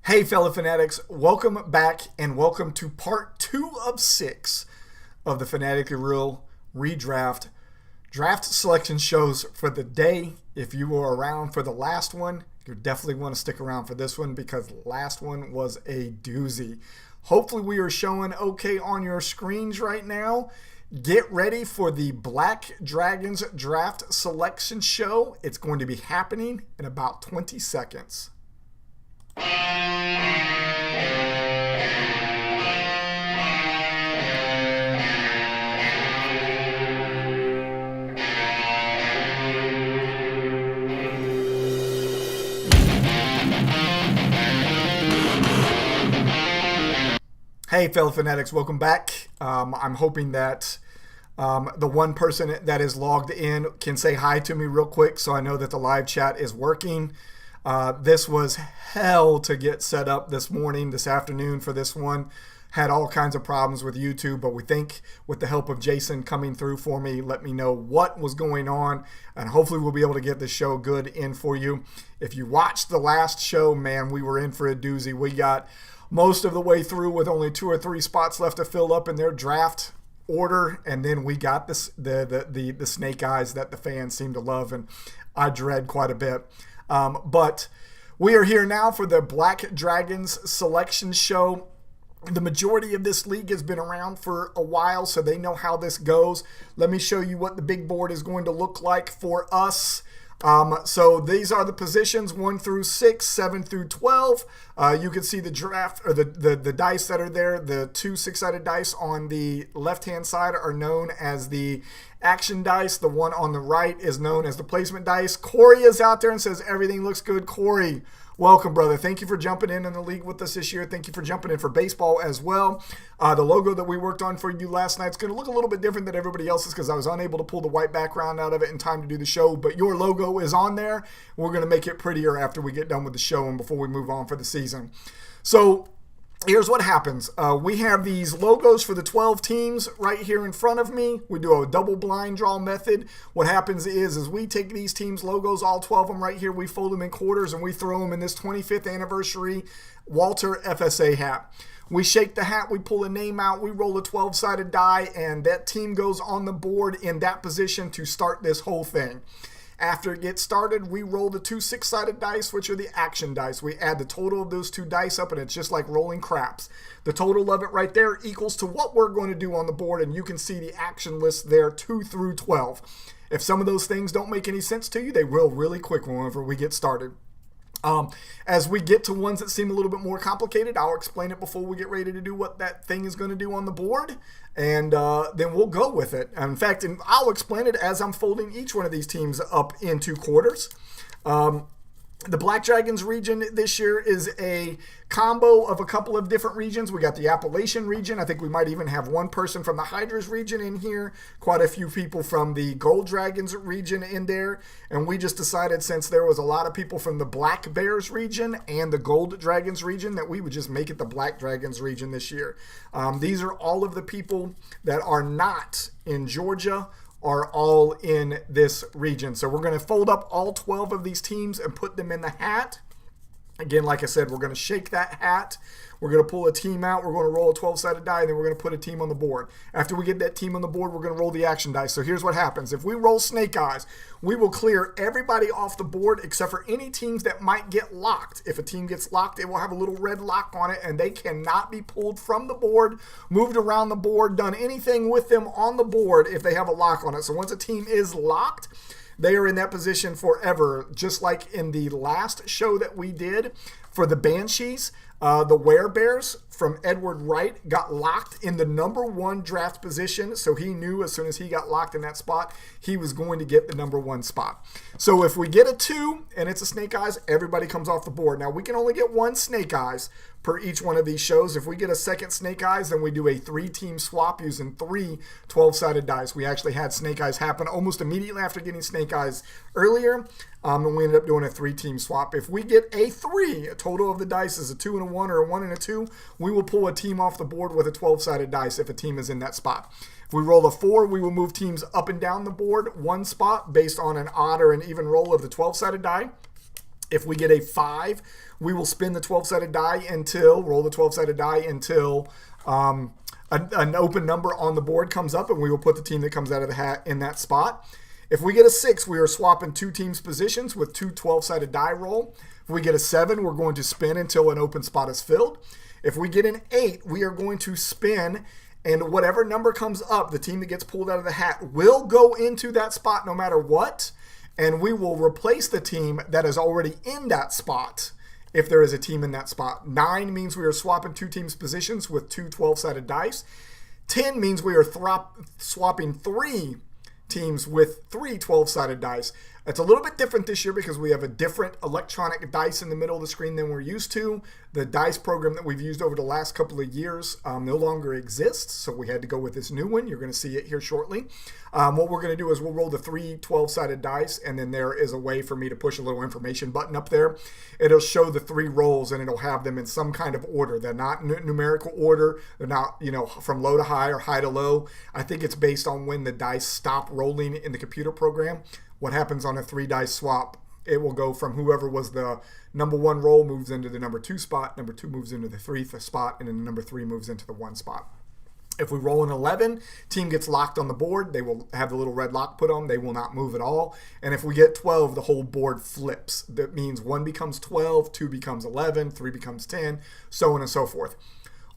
Hey, fellow fanatics, welcome back and welcome to part 2 of 6 of the Fanatically Real Redraft draft selection shows for the day. If you were around for the last one, you definitely want to stick around for this one because the last one was a doozy. Hopefully we are showing okay on your screens right now. Get ready for the Black Dragons draft selection show. It's going to be happening in about 20 seconds. Hey, fellow fanatics, welcome back. I'm hoping that the one person that is logged in can say hi to me real quick so I know that the live chat is working. This was hell to get set up this afternoon for this one. Had all kinds of problems with YouTube, but we think with the help of Jason coming through for me, let me know what was going on, and hopefully we'll be able to get the show good in for you. If you watched the last show, man, we were in for a doozy. We got most of the way through with only 2 or 3 spots left to fill up in their draft order, and then we got the snake eyes that the fans seem to love and I dread quite a bit. But we are here now for the Black Dragons selection show. The majority of this league has been around for a while, so they know how this goes. Let me show you what the big board is going to look like for us. So these are the positions 1 through 6, 7 through 12. You can see the draft or the dice that are there. The 2 6-sided dice on the left-hand side are known as the action dice. The one on the right is known as the placement dice. Corey is out there and says everything looks good. Corey, welcome, brother. Thank you for jumping in the league with us this year. Thank you for jumping in for baseball as well. The logo that we worked on for you last night is going to look a little bit different than everybody else's because I was unable to pull the white background out of it in time to do the show, but your logo is on there. We're going to make it prettier after we get done with the show and before we move on for the season. So here's what happens. We have these logos for the 12 teams right here in front of me. We do a double blind draw method. What happens is we take these teams' logos, all 12 of them right here, we fold them in quarters, and we throw them in this 25th anniversary Walter FSA hat. We shake the hat, we pull a name out, we roll a 12-sided die, and that team goes on the board in that position to start this whole thing. After it gets started, we roll the 2 6-sided dice, which are the action dice. We add the total of those 2 dice up, and it's just like rolling craps. The total of it right there equals to what we're going to do on the board, and you can see the action list there, 2 through 12. If some of those things don't make any sense to you, they will really quick whenever we get started. As we get to ones that seem a little bit more complicated, I'll explain it before we get ready to do what that thing is going to do on the board, and then we'll go with it. In fact, I'll explain it as I'm folding each one of these teams up into quarters. The Black Dragons region this year is a combo of a couple of different regions. We got the Appalachian region. I think we might even have one person from the Hydras region in here. Quite a few people from the Gold Dragons region in there. And we just decided since there was a lot of people from the Black Bears region and the Gold Dragons region that we would just make it the Black Dragons region this year. These are all of the people that are not in Georgia are all in this region. So we're going to fold up all 12 of these teams and put them in the hat. Again, like I said, we're going to shake that hat. We're going to pull a team out. We're going to roll a 12-sided die, and then we're going to put a team on the board. After we get that team on the board, we're going to roll the action dice. So here's what happens. If we roll snake eyes, we will clear everybody off the board except for any teams that might get locked. If a team gets locked, it will have a little red lock on it, and they cannot be pulled from the board, moved around the board, done anything with them on the board if they have a lock on it. So once a team is locked, they are in that position forever, just like in the last show that we did for the Banshees. The Werebears from Edward Wright got locked in the number 1 draft position, so he knew as soon as he got locked in that spot, he was going to get the number 1 spot. So if we get a 2 and it's a snake eyes, everybody comes off the board. Now, we can only get 1 snake eyes per each one of these shows. If we get a second snake eyes, then we do a 3-team swap using 3 12-sided dice. We actually had snake eyes happen almost immediately after getting snake eyes earlier, and we ended up doing a 3-team swap. If we get a 3, a total of the dice is a 2 and a 1 or a 1 and a 2, we will pull a team off the board with a 12-sided dice if a team is in that spot. If we roll a 4, we will move teams up and down the board 1 spot based on an odd or an even roll of the 12-sided die. If we get a 5, we will spin the 12-sided die roll the 12-sided die until an open number on the board comes up, and we will put the team that comes out of the hat in that spot. If we get a 6, we are swapping 2 teams' positions with 2 12-sided die roll. If we get a 7, we're going to spin until an open spot is filled. If we get an 8, we are going to spin, and whatever number comes up, the team that gets pulled out of the hat will go into that spot no matter what, and we will replace the team that is already in that spot if there is a team in that spot. 9 means we are swapping 2 teams' positions with 2 12-sided dice. 10 means we are swapping 3 teams with 3 12-sided dice. It's a little bit different this year because we have a different electronic dice in the middle of the screen than we're used to. The dice program that we've used over the last couple of years no longer exists, so we had to go with this new one. You're going to see it here shortly. What we're going to do is we'll roll the 3 12-sided dice, and then there is a way for me to push a little information button up there. It'll show the 3 rolls, and it'll have them in some kind of order. They're not numerical order. They're not, from low to high or high to low. I think it's based on when the dice stop rolling in the computer program. What happens on a 3 dice swap, it will go from whoever was the number 1 roll moves into the number 2 spot, number 2 moves into the 3 spot, and then the number 3 moves into the 1 spot. If we roll an 11, team gets locked on the board. They will have the little red lock put on. They will not move at all. And if we get 12, the whole board flips. That means 1 becomes 12, 2 becomes 11, 3 becomes 10, so on and so forth.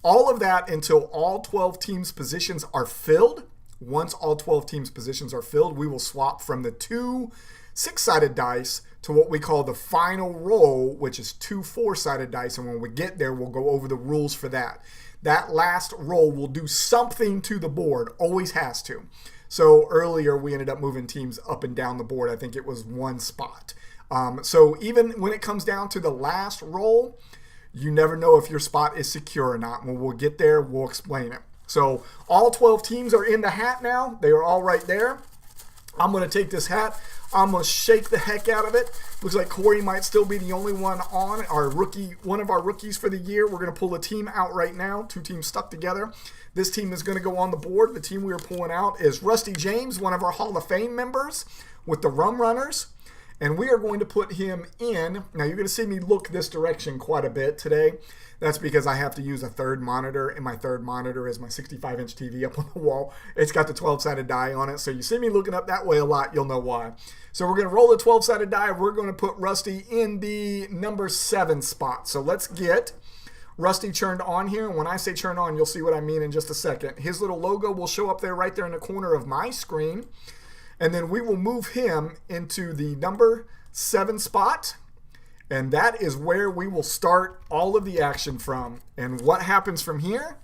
All of that until all 12 teams' positions are filled. Once all 12 teams' positions are filled, we will swap from the 2 6-sided dice to what we call the final roll, which is 2 4-sided dice. And when we get there, we'll go over the rules for that. That last roll will do something to the board, always has to. So earlier, we ended up moving teams up and down the board. I think it was 1 spot. So even when it comes down to the last roll, you never know if your spot is secure or not. When we'll get there, we'll explain it. So all 12 teams are in the hat now. They are all right there. I'm going to take this hat. I'm going to shake the heck out of it. Looks like Corey might still be the only one on, one of our rookies for the year. We're going to pull a team out right now. 2 teams stuck together. This team is going to go on the board. The team we are pulling out is Rusty James, one of our Hall of Fame members with the Rum Runners. And we are going to put him in. Now, you're going to see me look this direction quite a bit today. That's because I have to use a third monitor, and my third monitor is my 65-inch TV up on the wall. It's got the 12-sided die on it, so you see me looking up that way a lot, you'll know why. So we're going to roll the 12-sided die. We're going to put Rusty in the number 7 spot. So let's get Rusty turned on here. And when I say turn on, you'll see what I mean in just a second. His little logo will show up there right there in the corner of my screen. And then we will move him into the number 7 spot. And that is where we will start all of the action from. And what happens from here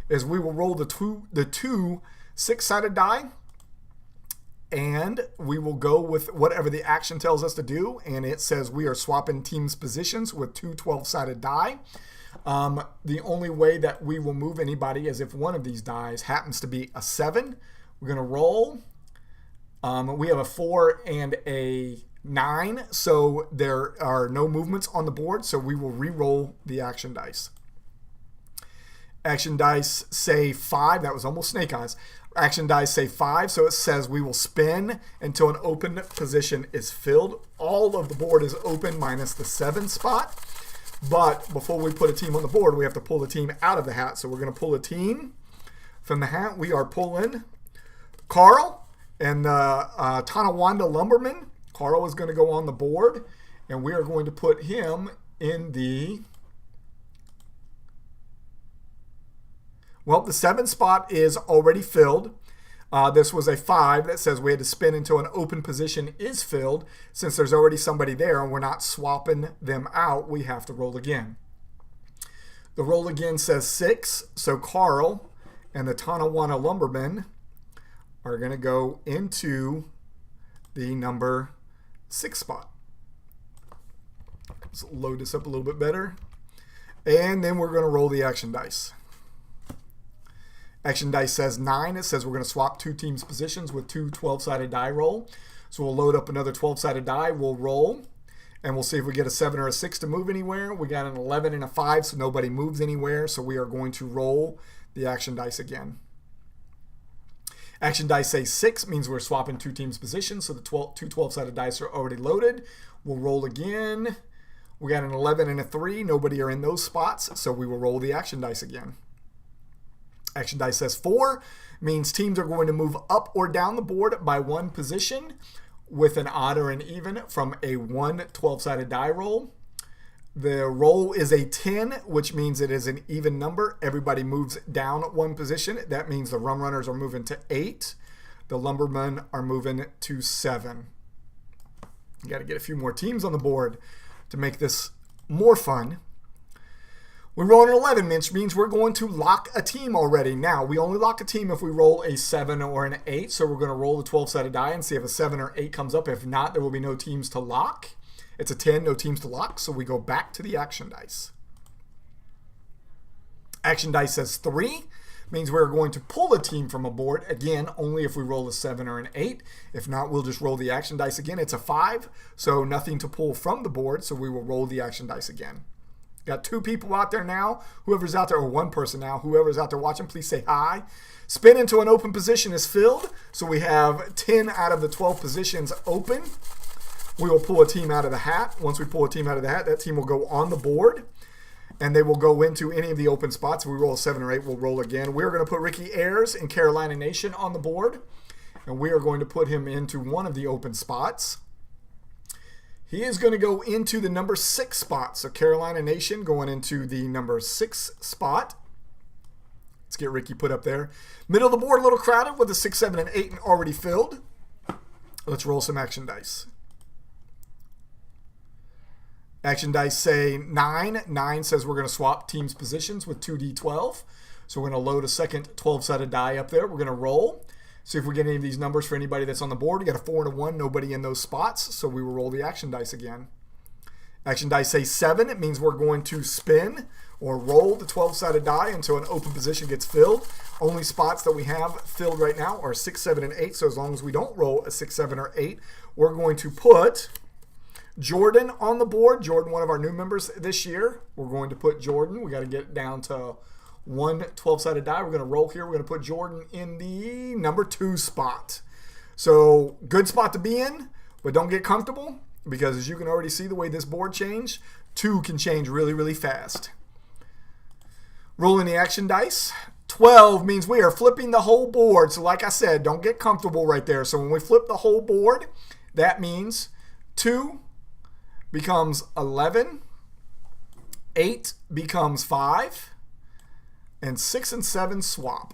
is we will roll the two 6-sided die. And we will go with whatever the action tells us to do. And it says we are swapping teams' positions with 2 12-sided die. The only way that we will move anybody is if one of these dies happens to be a 7. We're going to roll. We have a 4 and a 9, so there are no movements on the board, so we will re-roll the action dice. Action dice say 5. That was almost snake eyes. Action dice say 5, so it says we will spin until an open position is filled. All of the board is open minus the 7 spot, but before we put a team on the board, we have to pull the team out of the hat. So we're going to pull a team from the hat. We are pulling Carl and Tonawanda Lumberman. Carl is going to go on the board, and we are going to put him in the, well, the 7 spot is already filled. This was a 5 that says we had to spin until an open position is filled. Since there's already somebody there and we're not swapping them out, we have to roll again. The roll again says 6, so Carl and the Tonawanda Lumberman are going to go into the number 6 spot. Let's load this up a little bit better. And then we're going to roll the action dice. Action dice says 9. It says we're going to swap 2 teams' positions with 2 12-sided die roll. So we'll load up another 12-sided die. We'll roll. And we'll see if we get a 7 or a 6 to move anywhere. We got an 11 and a 5, so nobody moves anywhere. So we are going to roll the action dice again. Action dice say 6 means we're swapping 2 teams' positions, so the 2 12-sided dice are already loaded. We'll roll again. We got an 11 and a 3. Nobody are in those spots, so we will roll the action dice again. Action dice says 4, means teams are going to move up or down the board by 1 position with an odd or an even from a 1 12-sided die roll. The roll is a 10, which means it is an even number. Everybody moves down 1 position. That means the rum runners are moving to 8. The lumbermen are moving to 7. You got to get a few more teams on the board to make this more fun. We roll an 11, which means we're going to lock a team already. Now, we only lock a team if we roll a 7 or an 8, so we're going to roll the 12-sided die and see if a 7 or 8 comes up. If not, there will be no teams to lock. It's a 10, no teams to lock, so we go back to the action dice. Action dice says 3, means we're going to pull a team from a board, again, only if we roll a 7 or an 8. If not, we'll just roll the action dice again. It's a 5, so nothing to pull from the board, so we will roll the action dice again. Got 2 people out there now. Whoever's out there, or 1 person now, whoever's out there watching, please say hi. Spin into an open position is filled, so we have 10 out of the 12 positions open. We will pull a team out of the hat. Once we pull a team out of the hat, that team will go on the board, and they will go into any of the open spots. If we roll a 7 or 8, we'll roll again. We're going to put Ricky Ayers in Carolina Nation on the board, and we are going to put him into one of the open spots. He is going to go into the number 6 spot. So Carolina Nation going into the number 6 spot. Let's get Ricky put up there. Middle of the board a little crowded with a 6, 7, and 8 already filled. Let's roll some action dice. Action dice say 9. 9 says we're going to swap teams' positions with 2d12. So we're going to load a second 12-sided die up there. We're going to roll. See if we get any of these numbers for anybody that's on the board. We got a 4 and a 1, nobody in those spots, so we will roll the action dice again. Action dice say 7. It means we're going to spin or roll the 12-sided die until an open position gets filled. Only spots that we have filled right now are 6, 7, and 8, so as long as we don't roll a 6, 7, or 8, we're going to put Jordan on the board. Jordan, one of our new members this year. We're going to put Jordan. We got to get it down to 1 12-sided die. We're going to roll here. We're going to put Jordan in the number 2 spot. So good spot to be in, but don't get comfortable because as you can already see the way this board changed, 2 can change really, really fast. Rolling the action dice. 12 means we are flipping the whole board. So like I said, don't get comfortable right there. So when we flip the whole board, that means 2 becomes 11, 8 becomes 5, and 6 and 7 swap.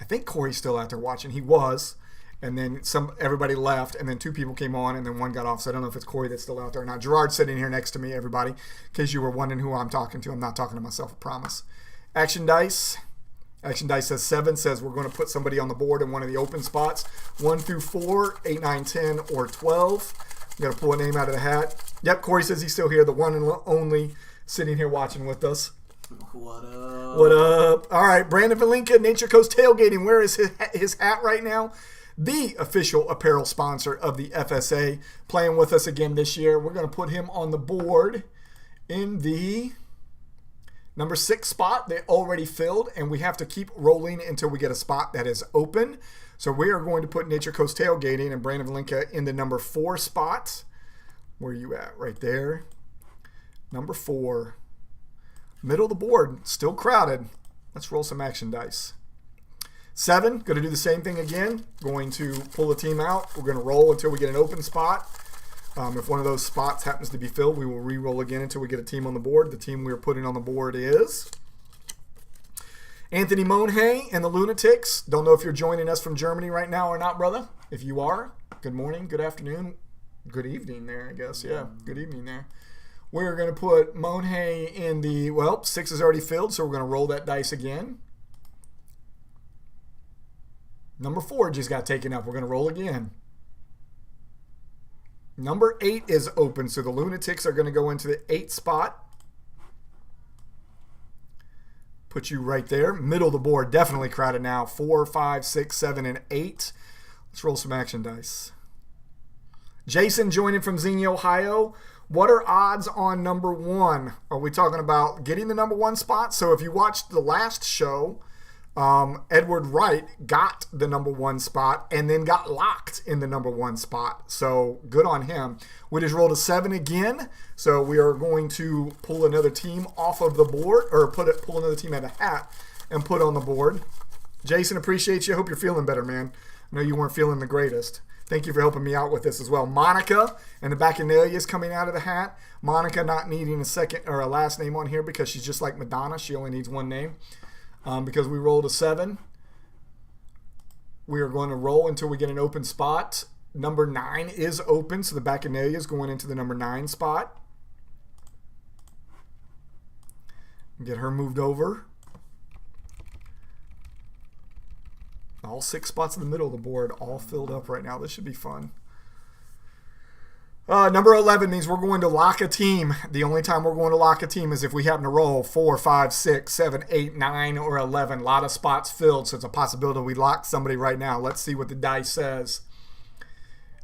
I think Corey's still out there watching. He was. And then everybody left, and then 2 people came on, and then 1 got off. So I don't know if it's Corey that's still out there. Now, Gerard's sitting here next to me, everybody. In case you were wondering who I'm talking to, I'm not talking to myself, I promise. Action dice. Action dice says 7, says we're going to put somebody on the board in one of the open spots. 1 through 4, 8, 9, 10, or 12. I'm going to pull a name out of the hat. Yep, Corey says he's still here, the one and only, sitting here watching with us. What up? What up? All right, Brandon Valinka, Nature Coast Tailgating. Where is his hat right now? The official apparel sponsor of the FSA, playing with us again this year. We're going to put him on the board in the number 6 spot. They already filled, and we have to keep rolling until we get a spot that is open. So we are going to put Nature Coast Tailgating and Brandon Valinka in the number 4 spot. Where are you at? Right there. Number 4. Middle of the board, still crowded. Let's roll some action dice. 7, going to do the same thing again. Going to pull a team out. We're going to roll until we get an open spot. If one of those spots happens to be filled, we will re-roll again until we get a team on the board. The team we are putting on the board is Anthony Monhay and the Lunatics. Don't know if you're joining us from Germany right now or not, brother. If you are, good morning, good afternoon, good evening there, I guess. Yeah, good evening there. We're going to put Monhay in the, 6 is already filled, so we're going to roll that dice again. Number 4 just got taken up. We're going to roll again. Number 8 is open, so the Lunatics are going to go into the 8 spot. Put you right there. Middle of the board, definitely crowded now. 4, 5, 6, 7, and 8. Let's roll some action dice. Jason joining from Xenia, Ohio. What are odds on number 1? Are we talking about getting the number 1 spot? So if you watched the last show, Edward Wright got the number 1 spot and then got locked in the number 1 spot. So good on him. We just rolled a 7 again. So we are going to pull another team off of the board, or pull another team out of the hat and put on the board. Jason, appreciate you. I hope you're feeling better, man. I know you weren't feeling the greatest. Thank you for helping me out with this as well. Monica and the Bacchanalia is coming out of the hat. Monica not needing a second or a last name on here because she's just like Madonna. She only needs one name. Because we rolled a 7. We are going to roll until we get an open spot. Number 9 is open, so the Bacchanalia is going into the number 9 spot. Get her moved over. All 6 spots in the middle of the board all filled up right now. This should be fun. Number 11 means we're going to lock a team. The only time we're going to lock a team is if we happen to roll 4, 5, 6, 7, 8, 9, or 11. A lot of spots filled, so it's a possibility we lock somebody right now. Let's see what the dice says.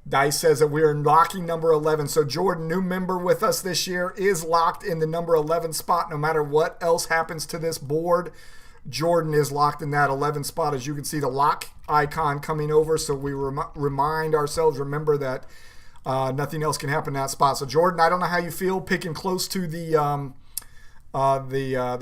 Dice says that we are locking number 11. So Jordan, new member with us this year, is locked in the number 11 spot. No matter what else happens to this board, Jordan is locked in that 11 spot. As you can see, the lock icon coming over, so we remind ourselves, remember that nothing else can happen in that spot. So Jordan, I don't know how you feel picking close to the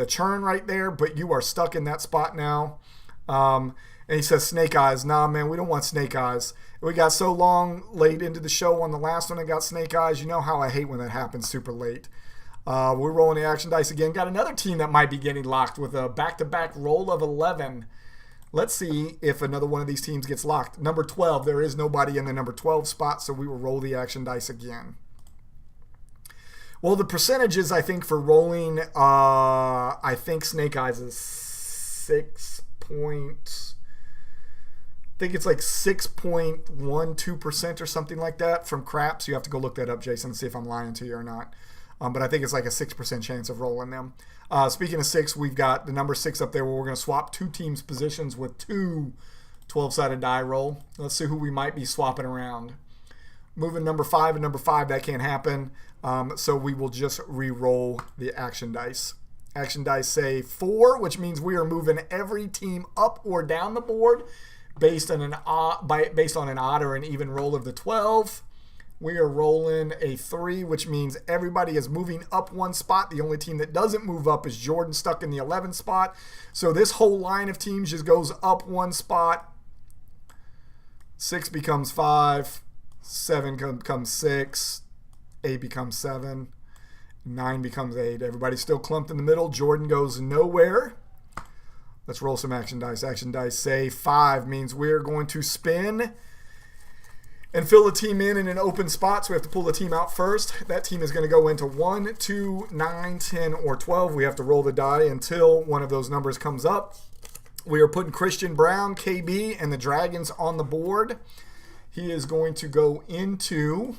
churn right there, but you are stuck in that spot now. And he says snake eyes. Nah, man, we don't want snake eyes. We got so long late into the show on the last one and got snake eyes. You know how I hate when that happens super late. We're rolling the action dice again. Got another team that might be getting locked with a back-to-back roll of 11. Let's see if another one of these teams gets locked. Number 12, there is nobody in the number 12 spot, so we will roll the action dice again. Well, the percentages, I think, for rolling, I think Snake Eyes is 6.12% or something like that from craps. You have to go look that up, Jason, and see if I'm lying to you or not. But I think it's like a 6% chance of rolling them. Speaking of 6, we've got the number 6 up there where we're going to swap 2 teams' positions with 2 12-sided die roll. Let's see who we might be swapping around. Moving number 5 and number 5, that can't happen. So we will just re-roll the action dice. Action dice say 4, which means we are moving every team up or down the board based on an odd or an even roll of the 12. We are rolling a 3, which means everybody is moving up 1 spot. The only team that doesn't move up is Jordan, stuck in the 11 spot. So this whole line of teams just goes up 1 spot. 6 becomes 5. 7 becomes 6. 8 becomes 7. 9 becomes 8. Everybody's still clumped in the middle. Jordan goes nowhere. Let's roll some action dice. Action dice say 5 means we're going to spin and fill a team in an open spot. So we have to pull the team out first. That team is going to go into 1, 2, 9, 10, or 12. We have to roll the die until one of those numbers comes up. We are putting Christian Brown, KB, and the Dragons on the board. He is going to go into...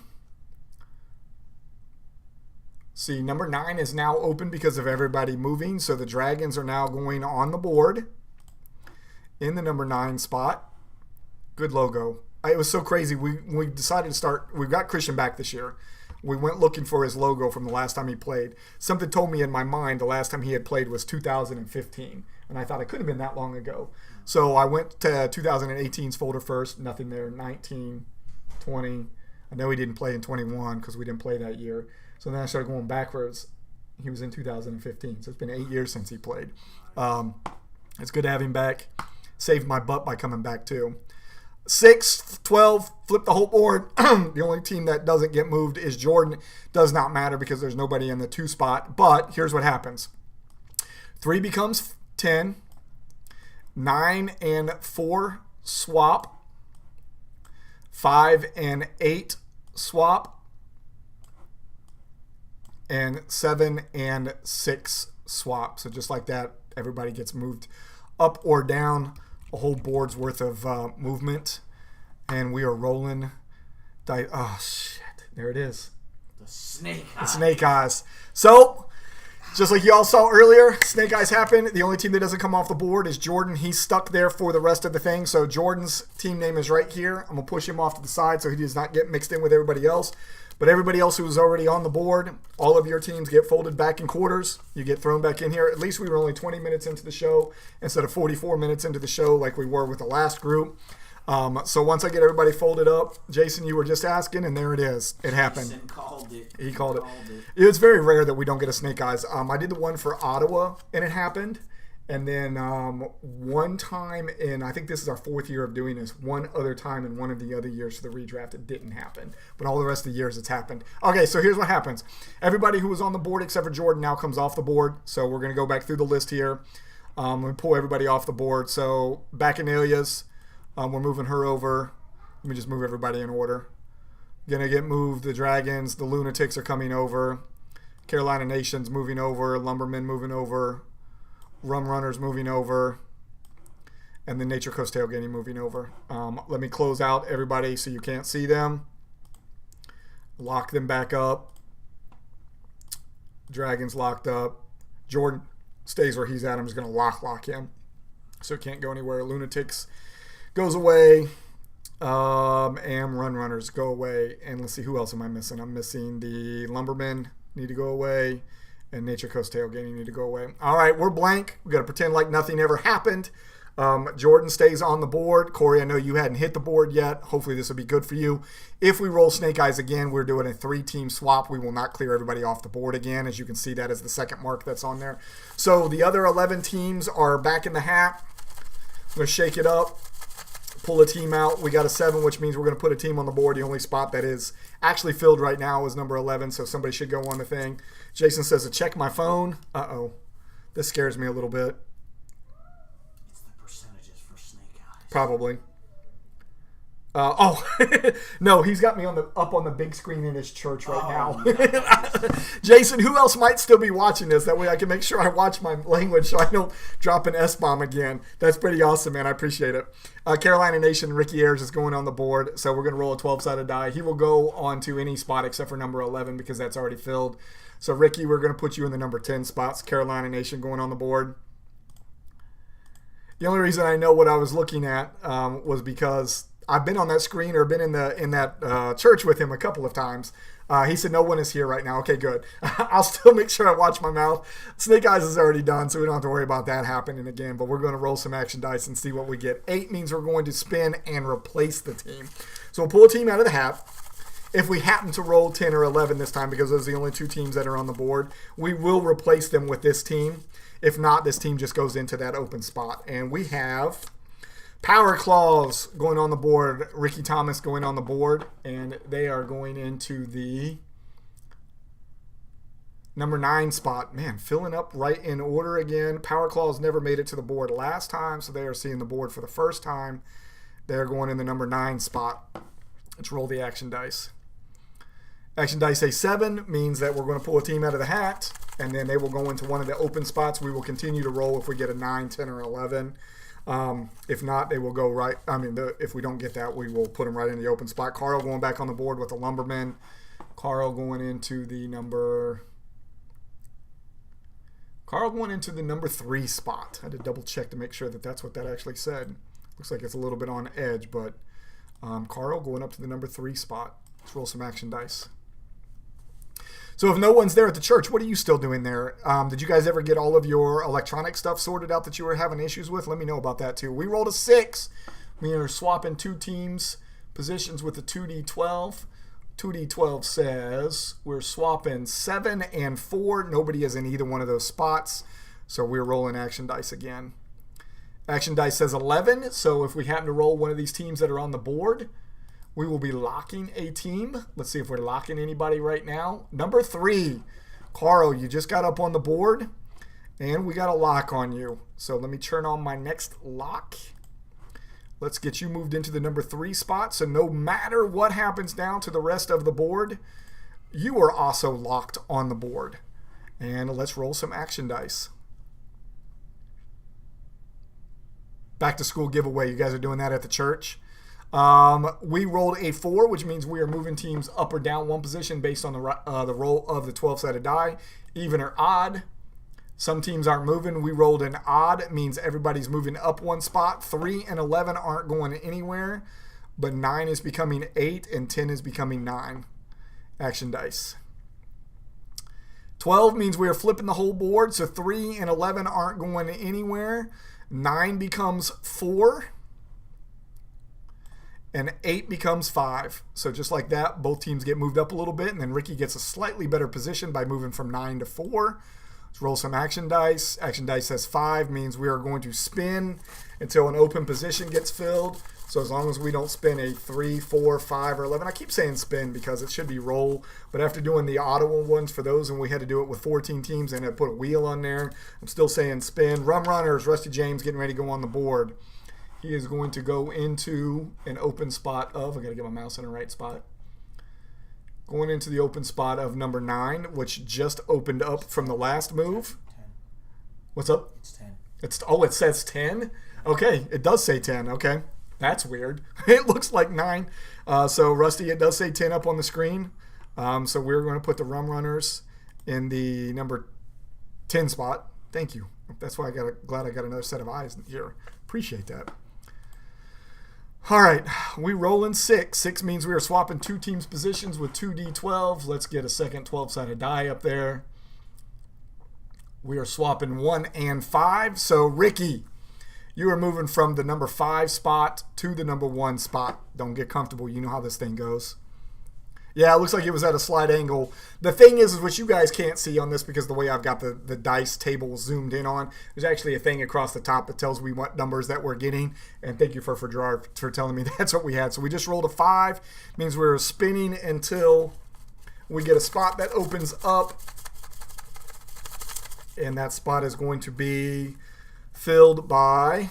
See, number 9 is now open because of everybody moving. So the Dragons are now going on the board in the number 9 spot. Good logo. It was so crazy. We decided to start. We got Christian back this year. We went looking for his logo from the last time he played. Something told me in my mind the last time he had played was 2015. And I thought it could have been that long ago. So I went to 2018's folder first. Nothing there. 19, 20. I know he didn't play in 21 because we didn't play that year. So then I started going backwards. He was in 2015. So it's been 8 years since he played. It's good to have him back. Saved my butt by coming back too. 6, 12, flip the whole board. The only team that doesn't get moved is Jordan. Does not matter because there's nobody in the 2 spot. But here's what happens. 3 becomes 10. 9 and 4 swap. 5 and 8 swap. And 7 and 6 swap. So just like that, everybody gets moved up or down. A whole board's worth of movement, and we are rolling dice. Oh shit! There it is. The snake eyes. The snake eyes. So Just like you all saw earlier, snake eyes happen. The only team that doesn't come off the board is Jordan. He's stuck there for the rest of the thing. So Jordan's team name is right here. I'm going to push him off to the side so he does not get mixed in with everybody else. But everybody else who was already on the board, all of your teams get folded back in quarters. You get thrown back in here. At least we were only 20 minutes into the show instead of 44 minutes into the show like we were with the last group. So once I get everybody folded up, Jason, you were just asking, and there it is. It happened. Jason called it. He called it. It's very rare that we don't get a snake eyes. I did the one for Ottawa, and it happened. And then one time I think this is our 4th year of doing this, one other time in one of the other years for the redraft, it didn't happen. But all the rest of the years it's happened. Okay, so here's what happens. Everybody who was on the board except for Jordan now comes off the board. So we're going to go back through the list here. We pull everybody off the board. So Bacchanalias, we're moving her over. Let me just move everybody in order. Going to get moved. The Dragons, the Lunatics are coming over. Carolina Nations moving over. Lumbermen moving over. Rum Runners moving over, and then Nature Coast Tailgating moving over. Let me close out everybody so you can't see them. Lock them back up. Dragons locked up. Jordan stays where he's at. I'm just going to lock him so he can't go anywhere. Lunatics goes away. And Run Runners go away. And let's see, who else am I missing? I'm missing the Lumbermen need to go away. And Nature Coast Tailgating need to go away. All right, we're blank. We've got to pretend like nothing ever happened. Jordan stays on the board. Corey, I know you hadn't hit the board yet. Hopefully this will be good for you. If we roll snake eyes again, we're doing a 3-team swap. We will not clear everybody off the board again. As you can see, that is the second mark that's on there. So the other 11 teams are back in the hat. I'm going to shake it up. Pull a team out. We got a 7, which means we're going to put a team on the board. The only spot that is actually filled right now is number 11, so somebody should go on the thing. Jason says to check my phone. Uh-oh. This scares me a little bit. It's the percentages for snake eyes. Probably. No, he's got me up on the big screen in his church right now. Nice. Jason, who else might still be watching this? That way I can make sure I watch my language so I don't drop an S-bomb again. That's pretty awesome, man. I appreciate it. Carolina Nation, Ricky Ayers is going on the board, so we're going to roll a 12-sided die. He will go on to any spot except for number 11 because that's already filled. So, Ricky, we're going to put you in the number 10 spots. Carolina Nation going on the board. The only reason I know what I was looking at was because I've been on that screen or been in that church with him a couple of times. He said no one is here right now. Okay, good. I'll still make sure I watch my mouth. Snake Eyes is already done, so we don't have to worry about that happening again. But we're going to roll some action dice and see what we get. 8 means we're going to spin and replace the team. So we'll pull a team out of the hat. If we happen to roll 10 or 11 this time, because those are the only 2 teams that are on the board, we will replace them with this team. If not, this team just goes into that open spot. And we have Power Claws going on the board. Ricky Thomas going on the board. And they are going into the number 9 spot. Man, filling up right in order again. Power Claws never made it to the board last time, so they are seeing the board for the first time. They're going in the number 9 spot. Let's roll the action dice. Action dice say 7 means that we're going to pull a team out of the hat, and then they will go into one of the open spots. We will continue to roll if we get a 9, 10, or 11. If not, they will go right. If we don't get that, we will put them right in the open spot. Carl going back on the board with the Lumbermen. Carl going into the number 3 spot. I had to double check to make sure that that's what that actually said. Looks like it's a little bit on edge, but Carl going up to the number 3 spot. Let's roll some action dice. So if no one's there at the church, what are you still doing there? Did you guys ever get all of your electronic stuff sorted out that you were having issues with? Let me know about that too. We rolled a 6. We are swapping 2 teams positions with the 2D12. 2D12 says we're swapping 7 and 4. Nobody is in either one of those spots. So we're rolling action dice again. Action dice says 11. So if we happen to roll one of these teams that are on the board, we will be locking a team. Let's see if we're locking anybody right now. Number 3, Carl, you just got up on the board, and we got a lock on you. So let me turn on my next lock. Let's get you moved into the number 3 spot. So no matter what happens down to the rest of the board, you are also locked on the board. And let's roll some action dice. Back to school giveaway. You guys are doing that at the church. We rolled a 4, which means we are moving teams up or down 1 position based on the roll of the 12-sided die, even or odd. Some teams aren't moving. We rolled an odd. It means everybody's moving up one spot. 3 and 11 aren't going anywhere, but 9 is becoming 8 and 10 is becoming 9. Action dice. 12 means we are flipping the whole board, so 3 and 11 aren't going anywhere. 9 becomes 4, and 8 becomes 5. So just like that, both teams get moved up a little bit, and then Ricky gets a slightly better position by moving from 9 to 4. Let's roll some action dice. Action dice says 5 means we are going to spin until an open position gets filled. So as long as we don't spin a 3, 4, 5, or 11. I keep saying spin because it should be roll. But after doing the Ottawa ones for those, and we had to do it with 14 teams and I put a wheel on there, I'm still saying spin. Rum Runners, Rusty James getting ready to go on the board. He is going to go into an open spot of, I got to get my mouse in the right spot. Going into the open spot of number 9, which just opened up from the last move. 10. What's up? It's 10. It says 10? Okay, it does say 10. Okay, that's weird. It looks like 9. So, Rusty, it does say 10 up on the screen. So, we're going to put the Rum Runners in the number 10 spot. Thank you. That's why glad I got another set of eyes here. Appreciate that. All right, we roll in 6. 6 means we are swapping 2 teams' positions with 2 D12s. Let's get a second 12-sided die up there. We are swapping 1 and 5. So, Ricky, you are moving from the number 5 spot to the number 1 spot. Don't get comfortable. You know how this thing goes. Yeah, it looks like it was at a slight angle. The thing is what you guys can't see on this because the way I've got the dice table zoomed in on, there's actually a thing across the top that tells me what numbers that we're getting. And thank you for Gerard for telling me that's what we had. So we just rolled a 5. Means we're spinning until we get a spot that opens up. And that spot is going to be filled by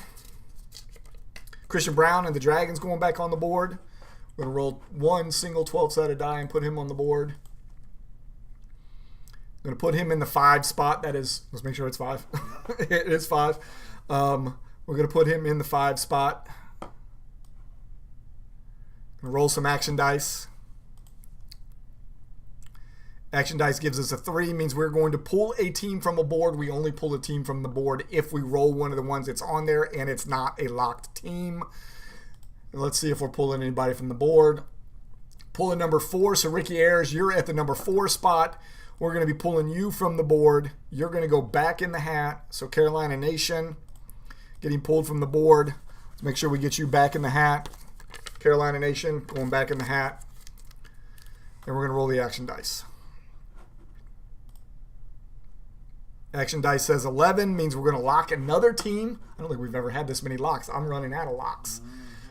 Christian Brown and the Dragons going back on the board. We're going to roll 1 single 12-sided die and put him on the board. I'm going to put him in the 5 spot. That is, let's make sure it's 5. It is 5. We're going to put him in the 5 spot. Going to roll some action dice. Action dice gives us a 3, means we're going to pull a team from a board. We only pull a team from the board if we roll one of the ones that's on there and it's not a locked team. Let's see if we're pulling anybody from the board. Pulling number 4. So, Ricky Ayers, you're at the number 4 spot. We're going to be pulling you from the board. You're going to go back in the hat. So, Carolina Nation getting pulled from the board. Let's make sure we get you back in the hat. Carolina Nation going back in the hat. And we're going to roll the action dice. Action dice says 11, means we're going to lock another team. I don't think we've ever had this many locks. I'm running out of locks.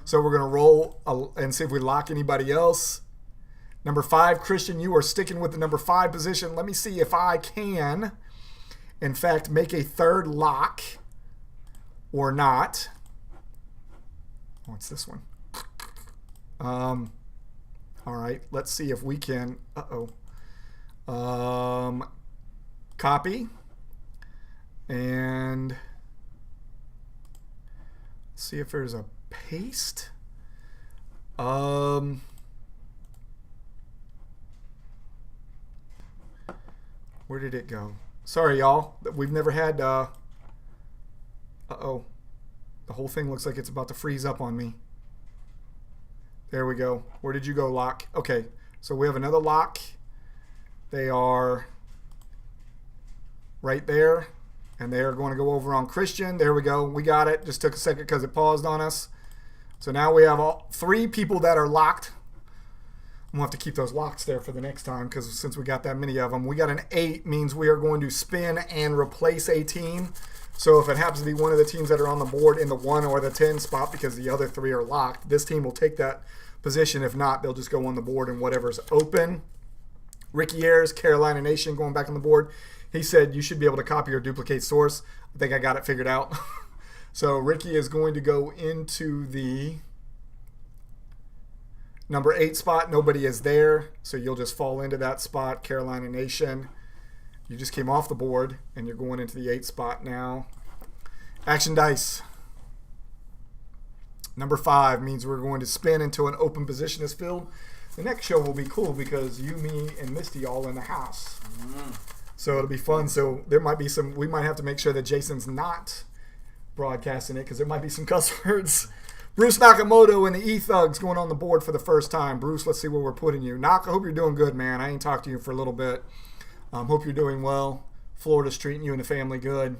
So we're going to roll and see if we lock anybody else. Number 5, Christian, you are sticking with the number 5 position. Let me see if I can, in fact, make a 3rd lock or not. What's this one? All right, let's see if we can. Copy. And see if there's a paste. Where did it go? Sorry, y'all. We've never had. The whole thing looks like it's about to freeze up on me. There we go. Where did you go, lock? Okay, so we have another lock. They are right there. And they are going to go over on Christian. There we go. We got it. Just took a second because it paused on us. So now we have 3 people that are locked. I'm going to have to keep those locks there for the next time because since we got that many of them. We got an 8, means we are going to spin and replace a team. So if it happens to be one of the teams that are on the board in the 1 or the 10 spot because the other 3 are locked, this team will take that position. If not, they'll just go on the board and whatever's open. Ricky Ayers, Carolina Nation going back on the board. He said you should be able to copy or duplicate source. I think I got it figured out. So Ricky is going to go into the number 8 spot. Nobody is there, so you'll just fall into that spot. Carolina Nation, you just came off the board, and you're going into the 8 spot now. Action dice. Number 5 means we're going to spin until an open position is filled. The next show will be cool because you, me, and Misty all in the house. So it'll be fun. So there might be some. We might have to make sure that Jason's not broadcasting it because there might be some cuss words. Bruce Nakamoto and the E-Thugs going on the board for the first time. Bruce, let's see where we're putting you. Nak, I hope you're doing good, man. I ain't talked to you for a little bit. Hope you're doing well. Florida's treating you and the family good.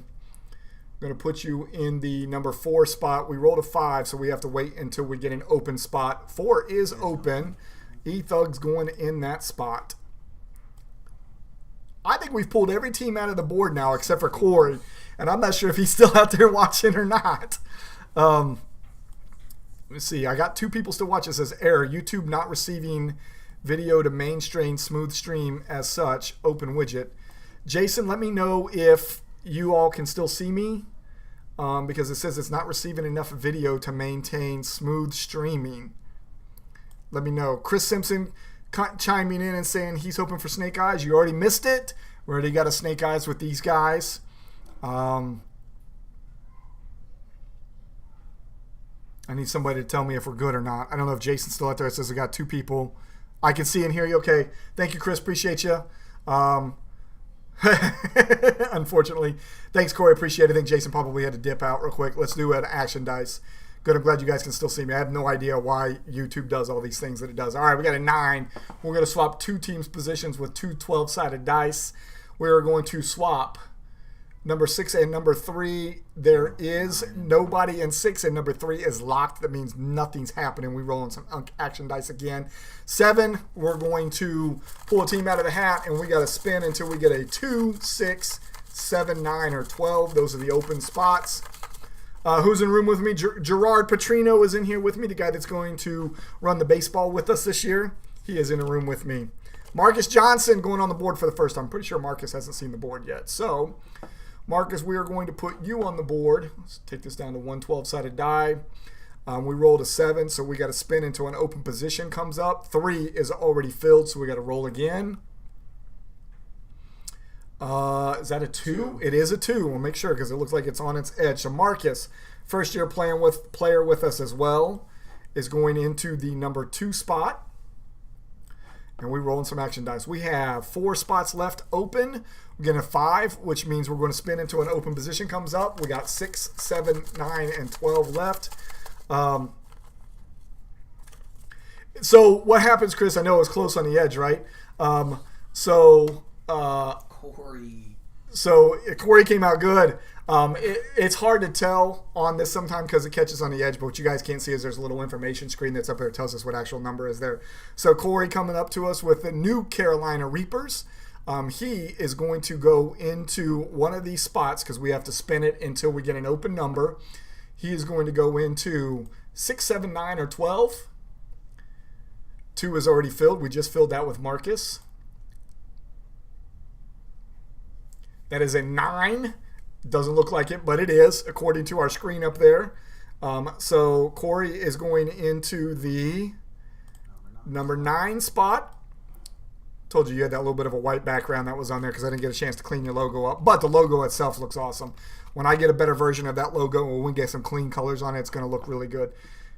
I'm going to put you in the number 4 spot. We rolled a 5, so we have to wait until we get an open spot. 4 is open. E-Thugs going in that spot. I think we've pulled every team out of the board now except for Corey, and I'm not sure if he's still out there watching or not. Let's see. I got 2 people still watching. It says error. YouTube not receiving video to mainstream smooth stream as such. Open widget. Jason, let me know if you all can still see me because it says it's not receiving enough video to maintain smooth streaming. Let me know. Chris Simpson chiming in and saying he's hoping for Snake Eyes. You already missed it. We already got a Snake Eyes with these guys. I need somebody to tell me if we're good or not. I don't know if Jason's still out there. It says I got 2 people. I can see and hear you. Okay. Thank you, Chris. Appreciate you. Unfortunately. Thanks, Corey. Appreciate it. I think Jason probably had to dip out real quick. Let's do an action dice. Good. I'm glad you guys can still see me. I have no idea why YouTube does all these things that it does. All right. We got a 9. We're going to swap 2 teams' positions with 2 12-sided dice. We're going to swap number 6 and number 3. There is nobody in 6, and number 3 is locked. That means nothing's happening. We roll on some action dice again. 7, we're going to pull a team out of the hat, and we got to spin until we get a 2, 6, 7, 9, or 12. Those are the open spots. Who's in the room with me? Gerard Petrino is in here with me, the guy that's going to run the baseball with us this year. He is in the room with me. Marcus Johnson going on the board for the first time. I'm pretty sure Marcus hasn't seen the board yet. So, Marcus, we are going to put you on the board. Let's take this down to 1 12-sided die. We rolled a 7, so we got to spin until an open position comes up. 3 is already filled, so we got to roll again. Is that a 2? It is a 2. We'll make sure because it looks like it's on its edge. So Marcus, first-year player with us as well, is going into the number 2 spot. And we're rolling some action dice. We have 4 spots left open. We're getting a 5, which means we're going to spin until an open position comes up. We got 6, 7, 9, and 12 left. So what happens, Chris? I know it was close on the edge, right? Corey. So Corey came out good. It's hard to tell on this sometimes because it catches on the edge, but what you guys can't see is there's a little information screen that's up there that tells us what actual number is there. So Corey coming up to us with the new Carolina Reapers. He is going to go into one of these spots because we have to spin it until we get an open number. He is going to go into 6, 7, 9, or 12. 2 is already filled. We just filled that with Marcus. That is a 9. Doesn't look like it, but it is, according to our screen up there. So Corey is going into the number 9 spot. Told you had that little bit of a white background that was on there because I didn't get a chance to clean your logo up. But the logo itself looks awesome. When I get a better version of that logo, when we get some clean colors on it, it's going to look really good.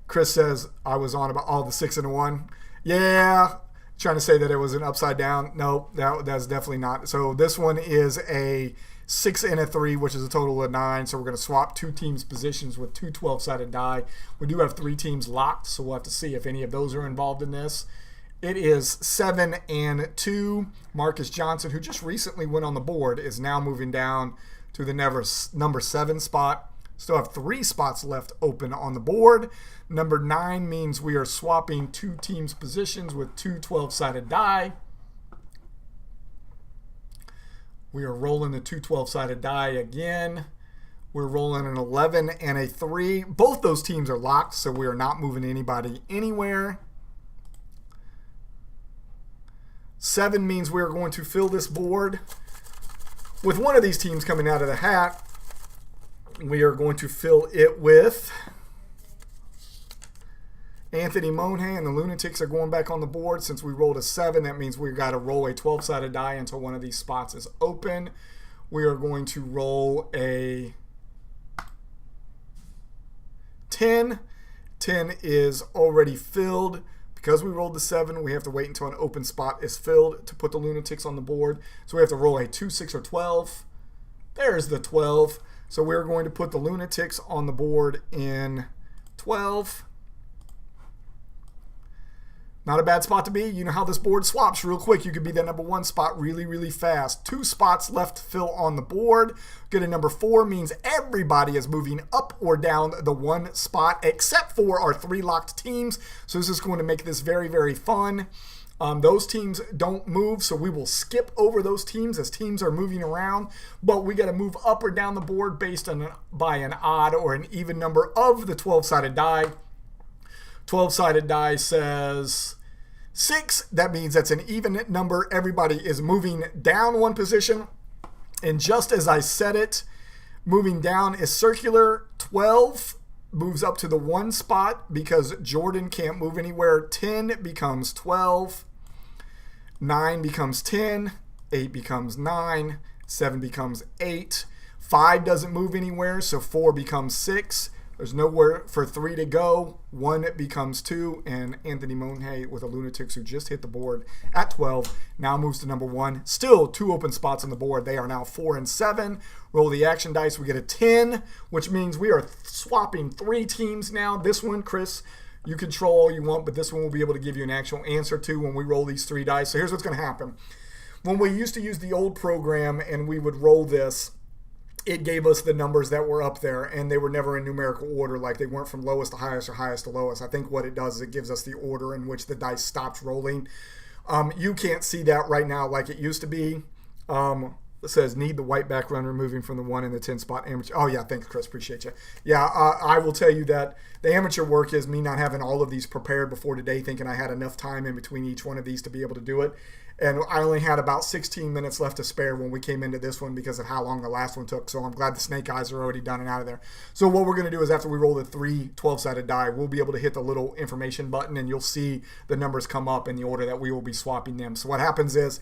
Chris says I was on about all the 6 and 1. Yeah. Trying to say that it was an upside down. No, that's definitely not. So this one is a 6 and a 3, which is a total of 9. So we're going to swap 2 teams' positions with 2 12-sided die. We do have 3 teams locked, so we'll have to see if any of those are involved in this. It is 7 and 2. Marcus Johnson, who just recently went on the board, is now moving down to the number 7 spot. Still have 3 spots left open on the board. Number 9 means we are swapping 2 teams' positions with 2 12-sided die. We are rolling the 2 12-sided die again. We're rolling an 11 and a 3. Both those teams are locked, so we are not moving anybody anywhere. 7 means we're going to fill this board with one of these teams coming out of the hat. We are going to fill it with Anthony Monahan. The Lunatics are going back on the board. Since we rolled a 7, that means we've got to roll a 12-sided die until one of these spots is open. We are going to roll a 10. 10 is already filled because we rolled the 7, we have to wait until an open spot is filled to put the lunatics on the board. So we have to roll a 2, 6, or 12. There's the 12. So we're going to put the lunatics on the board in 12. Not a bad spot to be. You know how this board swaps real quick. You could be the number 1 spot really, really fast. 2 spots left to fill on the board. Get a number 4 means everybody is moving up or down the 1 spot except for our 3 locked teams. So this is going to make this very, very fun. Those teams don't move, so we will skip over those teams as teams are moving around. But we got to move up or down the board based on by an odd or an even number of the 12-sided die. 12-sided die says 6. That means that's an even number. Everybody is moving down 1 position. And just as I said it, moving down is circular. 12 moves up to the 1 spot because Jordan can't move anywhere. 10 becomes 12. 9 becomes 10. 8 becomes 9. 7 becomes 8. 5 doesn't move anywhere, so 4 becomes 6. There's nowhere for 3 to go. 1 becomes 2, and Anthony Monhay with the Lunatics who just hit the board at 12 now moves to number 1. Still 2 open spots on the board. They are now 4 and 7. Roll the action dice. We get a 10, which means we are swapping 3 teams now. This one, Chris, you control all you want, but this one will be able to give you an actual answer to when we roll these 3 dice. So here's what's going to happen. When we used to use the old program and we would roll this, it gave us the numbers that were up there, and they were never in numerical order. Like they weren't from lowest to highest or highest to lowest. I think what it does is it gives us the order in which the dice stops rolling. You can't see that right now like it used to be. It says need the white background removing from the 1 and the 10 spot amateur. Oh yeah, thanks Chris, appreciate you. Yeah, I will tell you that the amateur work is me not having all of these prepared before today, thinking I had enough time in between each one of these to be able to do it. And I only had about 16 minutes left to spare when we came into this one because of how long the last one took. So I'm glad the snake eyes are already done and out of there. So what we're going to do is after we roll the 3 12-sided die, we'll be able to hit the little information button and you'll see the numbers come up in the order that we will be swapping them. So what happens is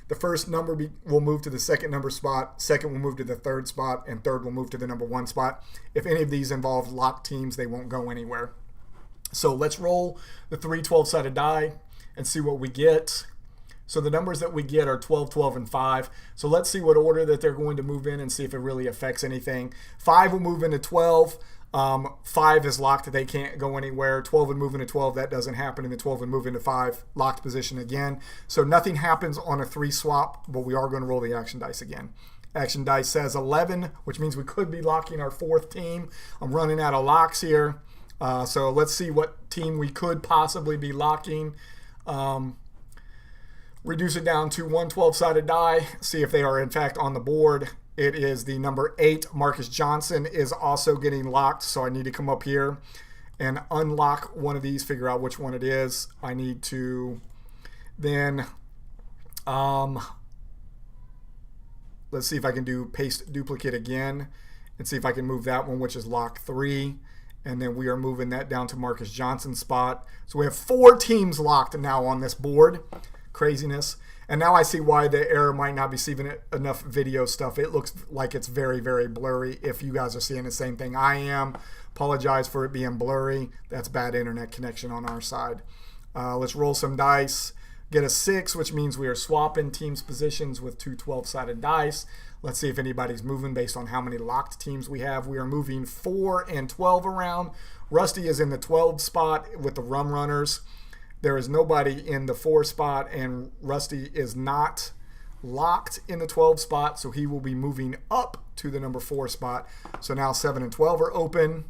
the first number will move to the second number spot, second will move to the 3rd spot, and 3rd will move to the number 1 spot. If any of these involve locked teams, they won't go anywhere. So let's roll the 3 12-sided die and see what we get. So the numbers that we get are 12, 12, and 5. So let's see what order that they're going to move in and see if it really affects anything. 5 will move into 12. 5 is locked. They can't go anywhere. 12 would move into 12. That doesn't happen. And the 12 would move into 5. Locked position again. So nothing happens on a 3 swap, but we are going to roll the action dice again. Action dice says 11, which means we could be locking our 4th team. I'm running out of locks here. So let's see what team we could possibly be locking. Reduce it down to 1 12-sided die, see if they are in fact on the board. It is the number 8. Marcus Johnson is also getting locked, so I need to come up here and unlock one of these, figure out which one it is. I need to then, let's see if I can do paste duplicate again and see if I can move that one, which is lock 3. And then we are moving that down to Marcus Johnson's spot. So we have 4 teams locked now on this board. Craziness. And now I see why the error might not be seeing enough video stuff. It looks like it's very, very blurry. If you guys are seeing the same thing I am, apologize for it being blurry. That's bad internet connection on our side. Let's roll some dice. Get a 6, which means we are swapping teams' positions with 2 12-sided dice. Let's see if anybody's moving based on how many locked teams we have. We are moving 4 and 12 around. Rusty is in the 12 spot with the Rum Runners. There is nobody in the 4 spot, and Rusty is not locked in the 12 spot, so he will be moving up to the number 4 spot. So now 7 and 12 are open.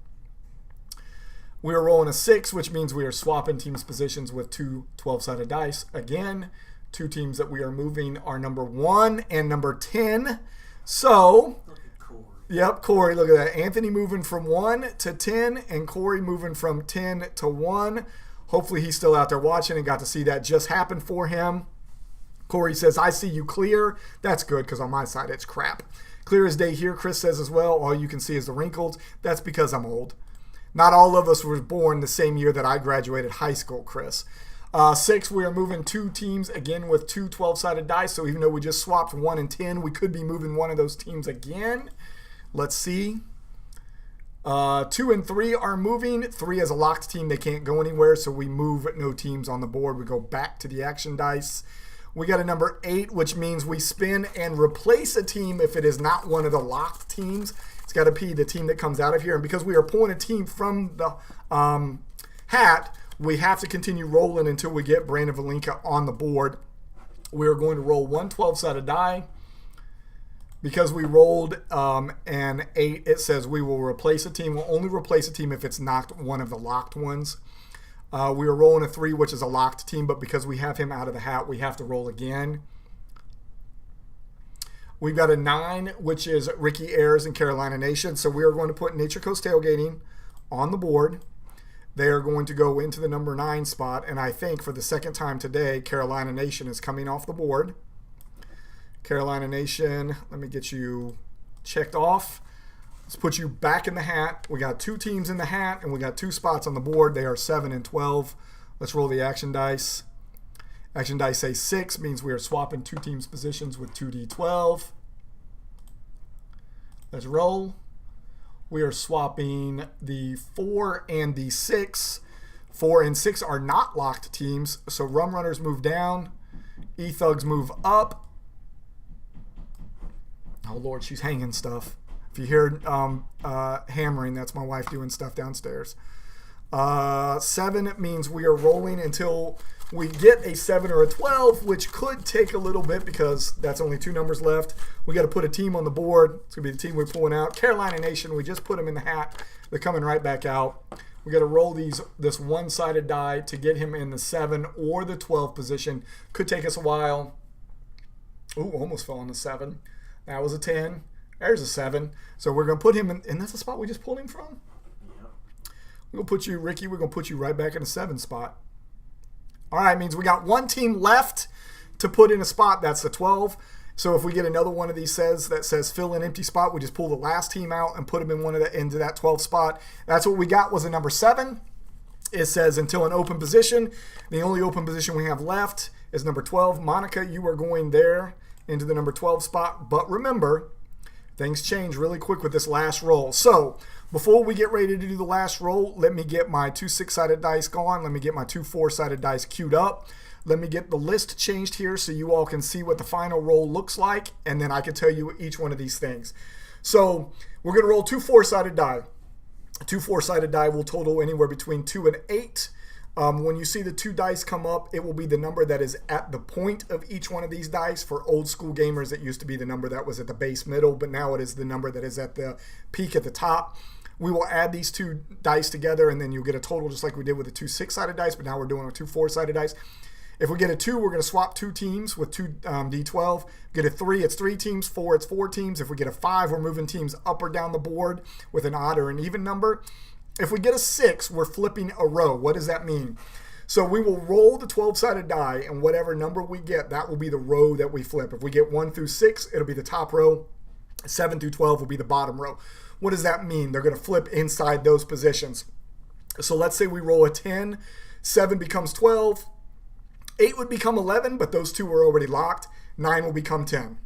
We are rolling a 6, which means we are swapping teams' positions with 2 12-sided dice. Again, 2 teams that we are moving are number 1 and number 10. So, Look at Corey. yep, Corey, look at that. Anthony moving from 1 to 10, and Corey moving from 10 to 1. Hopefully he's still out there watching and got to see that just happen for him. Corey says, I see you clear. That's good because on my side it's crap. Clear as day here, Chris says as well. All you can see is the wrinkles. That's because I'm old. Not all of us were born the same year that I graduated high school, Chris. 6, we are moving 2 teams again with 2 12-sided dice. So even though we just swapped 1 and 10, we could be moving one of those teams again. Let's see. 2 and 3 are moving. 3 is a locked team. They can't go anywhere, so we move no teams on the board. We go back to the action dice. We got a number 8, which means we spin and replace a team if it is not one of the locked teams. It's got to be the team that comes out of here. And because we are pulling a team from the hat, we have to continue rolling until we get Brandon Valinka on the board. We are going to roll one 12-sided die. Because we rolled an 8, it says we will replace a team. We'll only replace a team if it's not one of the locked ones. We are rolling a 3, which is a locked team, but because we have him out of the hat, we have to roll again. We've got a 9, which is Ricky Ayers and Carolina Nation. So we are going to put Nature Coast Tailgating on the board. They are going to go into the number 9 spot, and I think for the second time today, Carolina Nation is coming off the board. Carolina Nation, let me get you checked off. Let's put you back in the hat. We got 2 teams in the hat, and we got 2 spots on the board. They are 7 and 12. Let's roll the action dice. Action dice say 6, means we are swapping 2 teams' positions with 2d12. Let's roll. We are swapping the 4 and the 6. 4 and 6 are not locked teams, so Rum Runners move down. E-Thugs move up. Oh, Lord, she's hanging stuff. If you hear hammering, that's my wife doing stuff downstairs. 7 means we are rolling until we get a 7 or a 12, which could take a little bit because that's only 2 numbers left. We got to put a team on the board. It's going to be the team we're pulling out. Carolina Nation, we just put them in the hat. They're coming right back out. We got to roll this one-sided die to get him in the 7 or the 12 position. Could take us a while. Ooh, almost fell on the 7. That was a 10. There's a 7. So we're going to put him in, and that's the spot we just pulled him from? Yep. We're going to put you, Ricky, we're going to put you right back in the 7 spot. All right, means we got 1 team left to put in a spot. That's the 12. So if we get another one of these that says fill an empty spot, we just pull the last team out and put them in into that 12 spot. That's what we got was a number 7. It says until an open position. The only open position we have left is number 12. Monica, you are going there into the number 12 spot. But remember, things change really quick with this last roll. So before we get ready to do the last roll, let me get my 2 6-sided dice going. Let me get my 2 4-sided dice queued up. Let me get the list changed here so you all can see what the final roll looks like, and then I can tell you each one of these things. So we're going to roll 2 4-sided die. 2 4-sided die will total anywhere between 2 and 8. When you see the 2 dice come up, it will be the number that is at the point of each one of these dice. For old school gamers, it used to be the number that was at the base middle, but now it is the number that is at the peak at the top. We will add these 2 dice together, and then you'll get a total just like we did with the 2 6-sided dice, but now we're doing a 2 4-sided dice. If we get a 2, we're going to swap 2 teams with 2 D12. Get a 3, it's 3 teams. 4, it's 4 teams. If we get a 5, we're moving teams up or down the board with an odd or an even number. If we get a 6, we're flipping a row. What does that mean? So we will roll the 12-sided die, and whatever number we get, that will be the row that we flip. If we get 1 through 6, it'll be the top row. 7 through 12 will be the bottom row. What does that mean? They're going to flip inside those positions. So let's say we roll a 10. 7 becomes 12. 8 would become 11, but those 2 were already locked. 9 will become 10.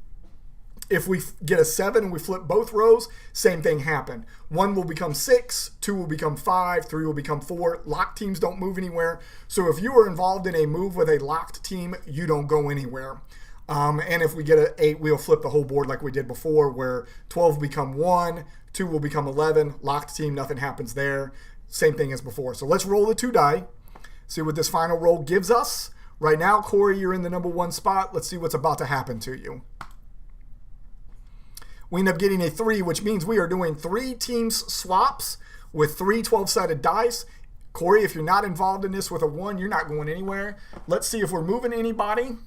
If we get a 7 and we flip both rows, same thing happened. 1 will become 6, 2 will become 5, 3 will become 4. Locked teams don't move anywhere. So if you are involved in a move with a locked team, you don't go anywhere. And if we get an 8, we'll flip the whole board like we did before, where 12 will become 1, 2 will become 11. Locked team, nothing happens there. Same thing as before. So let's roll the 2 die. See what this final roll gives us. Right now, Corey, you're in the number 1 spot. Let's see what's about to happen to you. We end up getting a 3, which means we are doing 3 teams swaps with 3 12-sided dice. Corey, if you're not involved in this with a 1, you're not going anywhere. Let's see if we're moving anybody. It'd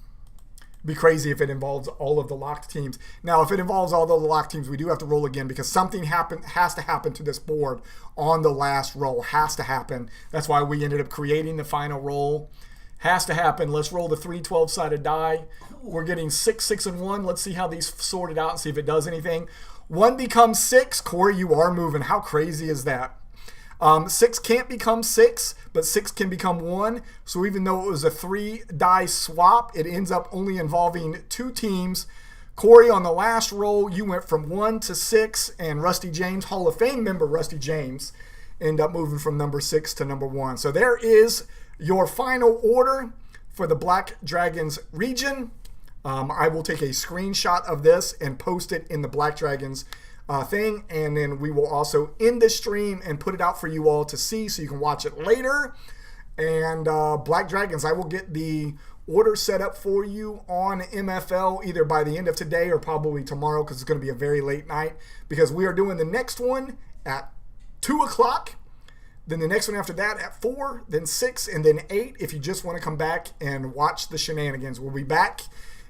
be crazy if it involves all of the locked teams. Now, if it involves all of the locked teams, we do have to roll again because something has to happen to this board on the last roll. Has to happen. That's why we ended up creating the final roll. Has to happen. Let's roll the 3 12-sided die. We're getting 6, 6, and 1. Let's see how these sorted out and see if it does anything. 1 becomes 6. Corey, you are moving. How crazy is that? 6 can't become 6, but 6 can become 1. So even though it was a 3 die swap, it ends up only involving 2 teams. Corey, on the last roll, you went from 1 to 6, and Rusty James, Hall of Fame member Rusty James, ended up moving from number 6 to number 1. So there is your final order for the Black Dragons region. I will take a screenshot of this and post it in the Black Dragons thing, and then we will also end the stream and put it out for you all to see so you can watch it later. And Black Dragons, I will get the order set up for you on MFL either by the end of today or probably tomorrow, because it's going to be a very late night, because we are doing the next one at 2 o'clock, then the next one after that at 4, then 6, and then 8 if you just want to come back and watch the shenanigans. We'll be back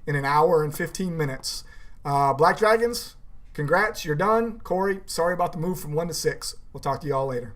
in an hour and 15 minutes. Black Dragons, congrats, you're done. Corey, sorry about the move from 1 to 6. We'll talk to you all later.